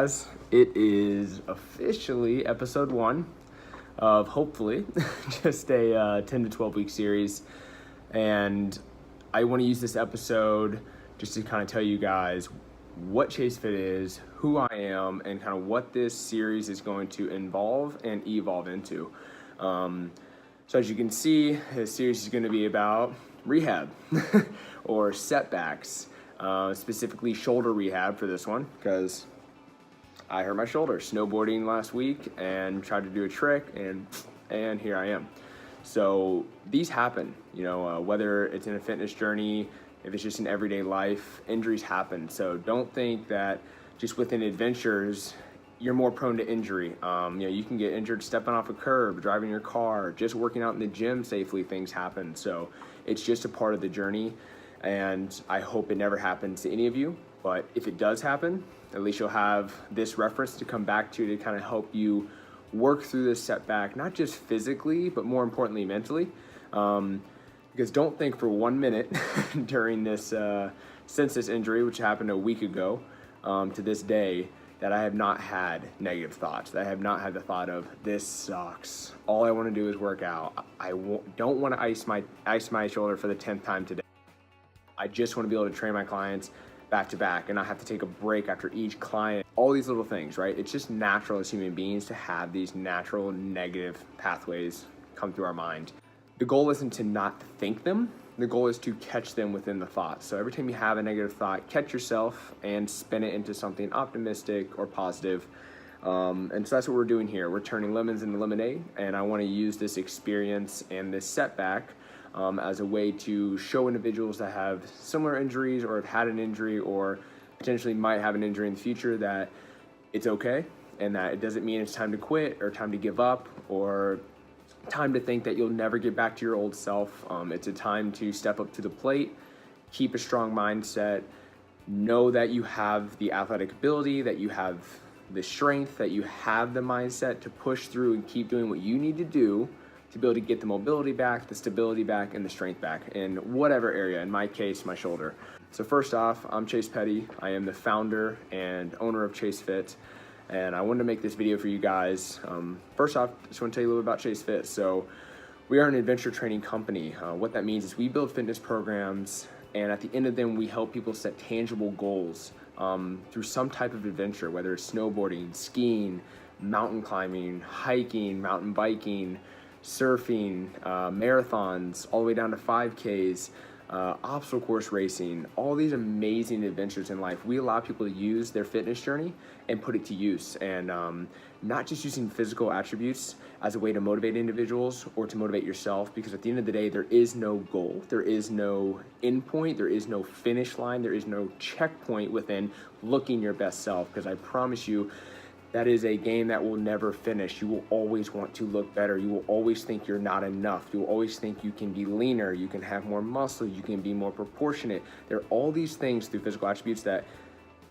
guys? It is officially episode 1 of hopefully just a 10 to 12 week series, and I want to use this episode just to kind of tell you guys what ChaseFIT is, who I am, and kind of what this series is going to involve and evolve into. So as you can see, this series is going to be about rehab or setbacks, specifically shoulder rehab for this one, because I hurt my shoulder snowboarding last week and tried to do a trick, and here I am. So these happen, whether it's in a fitness journey, if it's just in everyday life, injuries happen. So don't think that just within adventures, you're more prone to injury. You can get injured stepping off a curb, driving your car, just working out in the gym safely, things happen. So it's just a part of the journey, and I hope it never happens to any of you. But if it does happen, at least you'll have this reference to come back to kind of help you work through this setback, not just physically, but more importantly, mentally. Because don't think for 1 minute during this, since this injury, which happened a week ago, to this day, that I have not had negative thoughts, that I have not had the thought of, this sucks. All I want to do is work out. I don't want to ice my shoulder for the 10th time today. I just want to be able to train my clients back to back and not have to take a break after each client. All these little things, right? It's just natural as human beings to have these natural negative pathways come through our mind. The goal isn't to not think them. The goal is to catch them within the thought. So every time you have a negative thought, catch yourself and spin it into something optimistic or positive. And so that's what we're doing here. We're turning lemons into lemonade, and I want to use this experience and this setback as a way to show individuals that have similar injuries or have had an injury or potentially might have an injury in the future that it's okay, and that it doesn't mean it's time to quit or time to give up or time to think that you'll never get back to your old self. It's a time to step up to the plate, keep a strong mindset, know that you have the athletic ability, that you have the strength, that you have the mindset to push through and keep doing what you need to do to be able to get the mobility back, the stability back, and the strength back in whatever area, in my case, my shoulder. So first off, I'm Chase Petty. I am the founder and owner of ChaseFIT, and I wanted to make this video for you guys. First off, I just want to tell you a little bit about ChaseFIT. So we are an adventure training company. What that means is we build fitness programs, and at the end of them, we help people set tangible goals through some type of adventure, whether it's snowboarding, skiing, mountain climbing, hiking, mountain biking, surfing, marathons, all the way down to 5Ks, obstacle course racing, all these amazing adventures in life. We allow people to use their fitness journey and put it to use, and not just using physical attributes as a way to motivate individuals or to motivate yourself, because at the end of the day, there is no goal, there is no end point, there is no finish line, there is no checkpoint within looking your best self, because I promise you, that is a game that will never finish. You will always want to look better. You will always think you're not enough. You will always think you can be leaner, you can have more muscle, you can be more proportionate. There are all these things through physical attributes that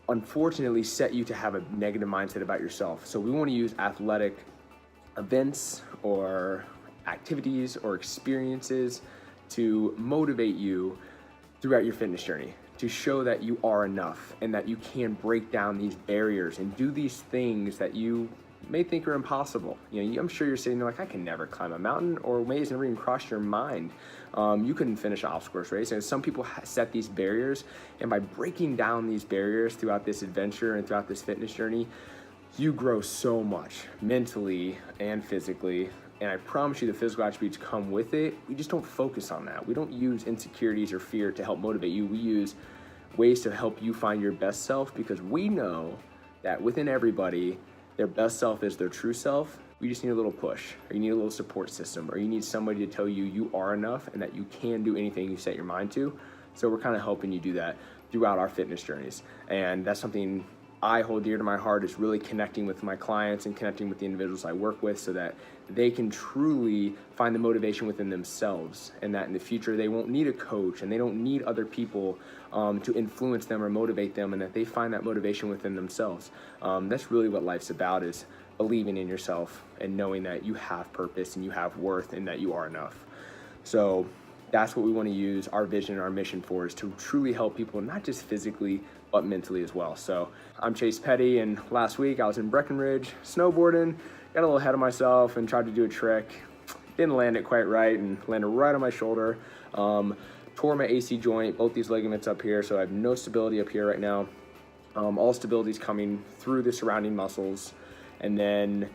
unfortunately set you to have a negative mindset about yourself. So we want to use athletic events or activities or experiences to motivate you throughout your fitness journey, to show that you are enough and that you can break down these barriers and do these things that you may think are impossible. I'm sure you're sitting there like, I can never climb a mountain, or maybe it's never even crossed your mind. You couldn't finish an obstacle course race, and some people set these barriers, and by breaking down these barriers throughout this adventure and throughout this fitness journey, you grow so much mentally and physically. And I promise you the physical attributes come with it. We just don't focus on that. We don't use insecurities or fear to help motivate you. We use ways to help you find your best self, because we know that within everybody, their best self is their true self. We just need a little push, or you need a little support system, or you need somebody to tell you you are enough and that you can do anything you set your mind to. So we're kind of helping you do that throughout our fitness journeys. And that's something I hold dear to my heart, is really connecting with my clients and connecting with the individuals I work with so that they can truly find the motivation within themselves, and that in the future they won't need a coach and they don't need other people to influence them or motivate them, and that they find that motivation within themselves. That's really what life's about, is believing in yourself and knowing that you have purpose and you have worth and that you are enough. So that's what we want to use our vision and our mission for, is to truly help people, not just physically, but mentally as well. So I'm Chase Petty, and last week I was in Breckenridge snowboarding, got a little ahead of myself and tried to do a trick. Didn't land it quite right and landed right on my shoulder. Tore my AC joint, both these ligaments up here, so I have no stability up here right now. All stability is coming through the surrounding muscles, and then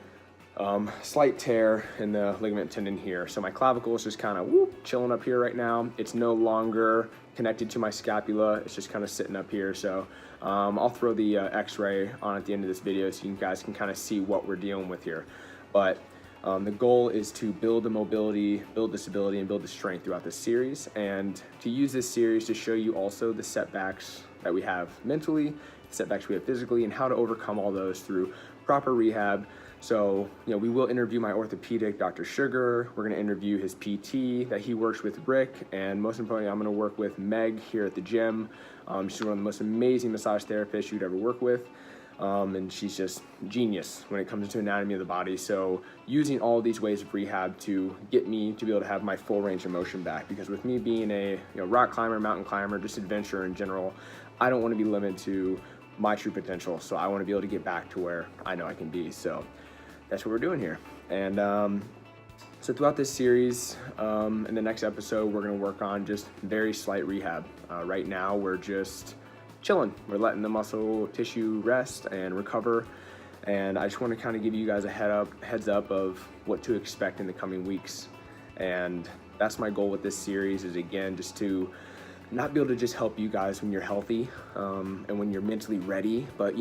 slight tear in the ligament tendon here. So my clavicle is just kind of chilling up here right now. It's no longer connected to my scapula. It's just kind of sitting up here. So I'll throw the x-ray on at the end of this video so you guys can kind of see what we're dealing with here. But the goal is to build the mobility, build the stability, and build the strength throughout this series, and to use this series to show you also the setbacks that we have mentally, the setbacks we have physically, and how to overcome all those through proper rehab. So, we will interview my orthopedic, Dr. Sugar. We're gonna interview his PT that he works with, Rick, and most importantly, I'm gonna work with Meg here at the gym. She's one of the most amazing massage therapists you'd ever work with. And she's just genius when it comes to anatomy of the body. So using all these ways of rehab to get me to be able to have my full range of motion back, because with me being a rock climber, mountain climber, just adventurer in general, I don't want to be limited to my true potential. So I want to be able to get back to where I know I can be. So that's what we're doing here. And so throughout this series, in the next episode, we're going to work on just very slight rehab. Right now, we're just chilling. We're letting the muscle tissue rest and recover. And I just want to kind of give you guys a heads up of what to expect in the coming weeks. And that's my goal with this series, is again, just to not be able to just help you guys when you're healthy and when you're mentally ready. But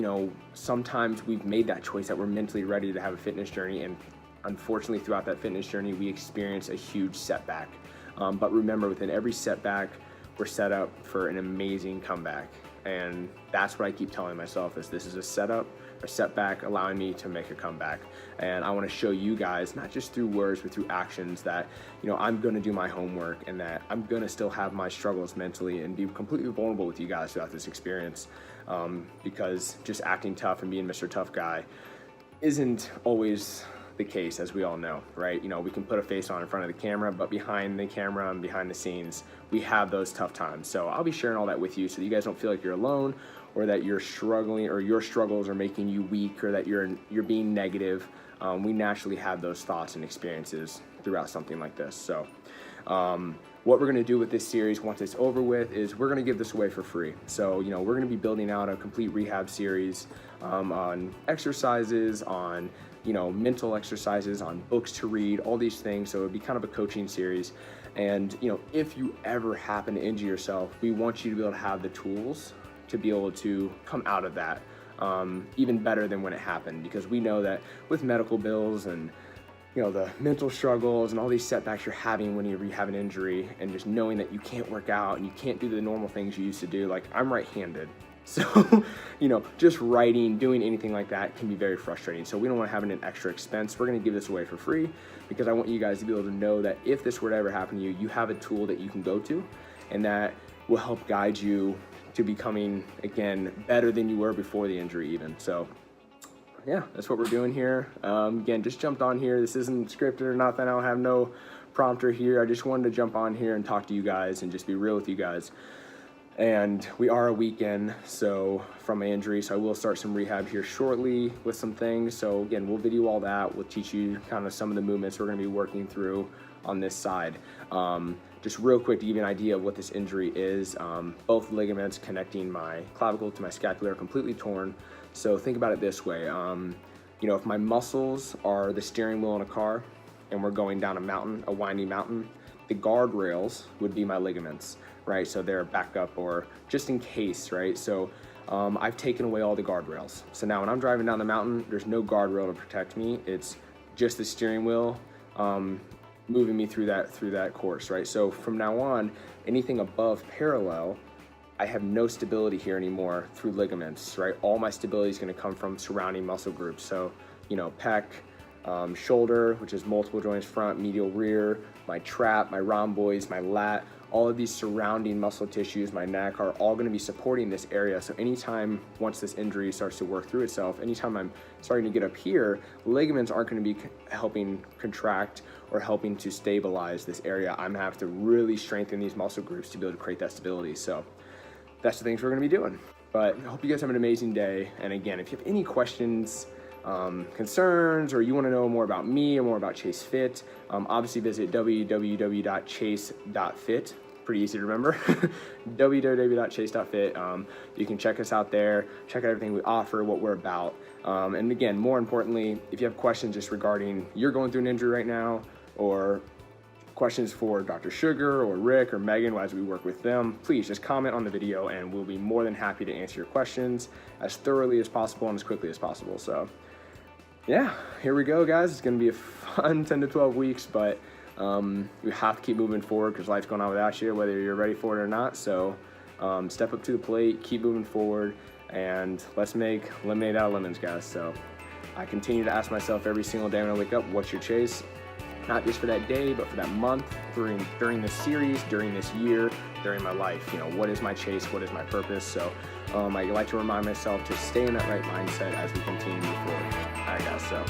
sometimes we've made that choice that we're mentally ready to have a fitness journey. And unfortunately, throughout that fitness journey, we experience a huge setback. But remember, within every setback, we're set up for an amazing comeback. And that's what I keep telling myself, is this is a setback allowing me to make a comeback. And I want to show you guys, not just through words, but through actions, that I'm going to do my homework, and that I'm going to still have my struggles mentally and be completely vulnerable with you guys throughout this experience. Because just acting tough and being Mr. Tough Guy isn't always the case, as we all know, right? We can put a face on in front of the camera, but behind the camera and behind the scenes, we have those tough times. So I'll be sharing all that with you, so you guys don't feel like you're alone, or that you're struggling, or your struggles are making you weak, or that you're being negative. We naturally have those thoughts and experiences throughout something like this. So what we're gonna do with this series, once it's over with, is we're gonna give this away for free. So we're gonna be building out a complete rehab series on exercises, on mental exercises, on books to read, all these things. So it'd be kind of a coaching series. And if you ever happen to injure yourself, we want you to be able to have the tools to be able to come out of that even better than when it happened, because we know that with medical bills and the mental struggles and all these setbacks you're having when you rehab an injury, and just knowing that you can't work out and you can't do the normal things you used to do. Like, I'm right-handed. So, just writing, doing anything like that can be very frustrating. So we don't want to have an extra expense. We're going to give this away for free, because I want you guys to be able to know that if this were to ever happen to you, you have a tool that you can go to, and that will help guide you to becoming, again, better than you were before the injury even. So yeah, that's what we're doing here. Again, just jumped on here. This isn't scripted or nothing. I don't have no prompter here. I just wanted to jump on here and talk to you guys and just be real with you guys. And we are a weekend from my injury, so I will start some rehab here shortly with some things. So again, we'll video all that. We'll teach you kind of some of the movements we're going to be working through on this side. Just real quick to give you an idea of what this injury is, both ligaments connecting my clavicle to my scapula are completely torn. So think about it this way, if my muscles are the steering wheel in a car and we're going down a winding mountain, the guardrails would be my ligaments, right? So they're back up, or just in case, right? So I've taken away all the guardrails. So now when I'm driving down the mountain, there's no guardrail to protect me. It's just the steering wheel moving me through that course, right? So from now on, anything above parallel, I have no stability here anymore through ligaments, right? All my stability is going to come from surrounding muscle groups. So, pec, shoulder, which is multiple joints, front, medial, rear, my trap, my rhomboids, my lat, all of these surrounding muscle tissues, my neck, are all going to be supporting this area. So anytime, once this injury starts to work through itself, anytime I'm starting to get up here, ligaments aren't going to be helping contract or helping to stabilize this area. I'm going to have to really strengthen these muscle groups to be able to create that stability. So that's the things we're going to be doing. But I hope you guys have an amazing day. And again, if you have any questions, concerns, or you want to know more about me or more about ChaseFIT, obviously visit www.chase.fit. Pretty easy to remember. www.chase.fit. You can check us out there, check out everything we offer, what we're about. And again, more importantly, if you have questions just regarding you're going through an injury right now, or questions for Dr. Sugar or Rick or Megan as we work with them, please just comment on the video and we'll be more than happy to answer your questions as thoroughly as possible and as quickly as possible. So yeah, here we go, guys. It's going to be a fun 10 to 12 weeks, but we have to keep moving forward because life's going on without you, whether you're ready for it or not. So step up to the plate, keep moving forward, and let's make lemonade out of lemons, guys. So I continue to ask myself every single day when I wake up, what's your chase? Not just for that day, but for that month, during this series, during this year, during my life. You know, what is my chase? What is my purpose? So I like to remind myself to stay in that right mindset as we continue to move forward. All right, guys, so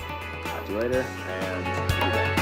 talk to you later, and